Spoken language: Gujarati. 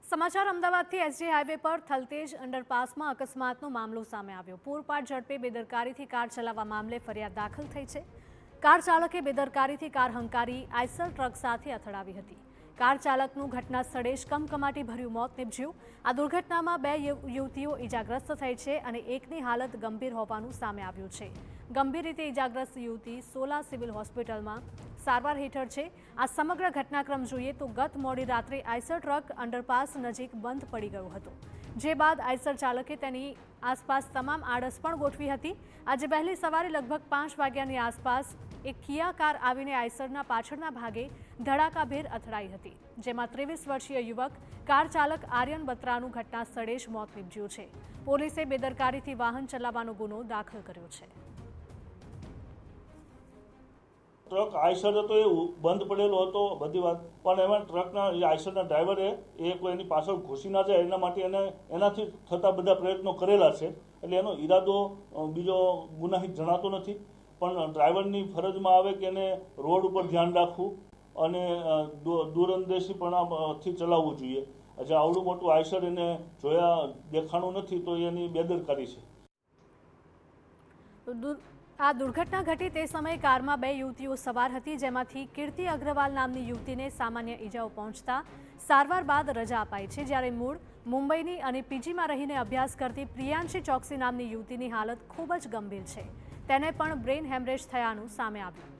સમાચાર અમદાવાદથી એસજી હાઈવે પર થલતેજ અંડરપાસમાં અકસ્માતનો મામલો સામે આવ્યો। પૂરપાટ ઝડપે બેદરકારીથી કાર ચલાવવા મામલે ફરિયાદ દાખલ થઈ છે। કાર ચાલકે બેદરકારીથી કાર હંકારી આઈસર ટ્રક સાથે અથડાવી હતી। કાર ચાલકનું ઘટના સ્થળે જ કમકમાટી ભર્યું મોત નીપજ્યું। આ દુર્ઘટનામાં 2 યુવતીઓ ઇજાગ્રસ્ત થઈ છે અને એકની હાલત ગંભીર હોવાનું સામે આવ્યું છે। ગંભીર રીતે ઇજાગ્રસ્ત યુવતી સોલા સિવિલ હોસ્પિટલમાં સારવાર હેઠળ છે। આ સમગ્ર ઘટનાક્રમ જોઈએ તો ગત મોડી રાત્રે આઈસર ટ્રક અંડરપાસ નજીક બંધ પડી ગયો હતો, જે બાદ આઈસર ચાલકે તેની આસપાસ તમામ આડસ પણ ગોઠવી હતી। આજે વહેલી સવારે લગભગ 5 વાગ્યાની આસપાસ એક કિયા કાર આવીને આઈસરના પાછળના ભાગે ધડાકાભેર અથડાઈ હતી, જેમાં 23 વર્ષીય યુવક કાર ચાલક આર્યન બત્રાનું ઘટના સ્થળે જ મોત નીપજ્યું છે। પોલીસે બેદરકારીથી વાહન ચલાવવાનો ગુનો દાખલ કર્યો છે। ટ્રક આઈસર હતો એ બંધ પડેલો હતો બધી વાત, પણ એમાં ટ્રકના આઈસરના ડ્રાઈવરે એની પાછળ ઘૂસી ના જાય એના માટે એનાથી થતા બધા પ્રયત્નો કરેલા છે। એટલે એનો ઈરાદો બીજો ગુનાહિત જણાતો નથી, પણ ડ્રાઈવરની ફરજમાં આવે કે એને રોડ ઉપર ધ્યાન રાખવું અને દૂરંદેશીપણાથી ચલાવવું જોઈએ। હજી આવડું મોટું આઈસર એને જોયા દેખાણું નથી તો એની બેદરકારી છે। આ દુર્ઘટના ઘટી તે સમયે કારમાં 2 યુવતીઓ સવાર હતી, જેમાંથી કીર્તિ અગ્રવાલ નામની યુવતીને સામાન્ય ઈજાઓ પહોંચતા સારવાર બાદ રજા અપાઈ છે, જ્યારે મૂળ મુંબઈની અને પીજીમાં રહીને અભ્યાસ કરતી પ્રિયાંશી ચોકસી નામની યુવતીની હાલત ખૂબ જ ગંભીર છે। તેને પણ બ્રેઇન હેમરેજ થયાનું સામે આવ્યું।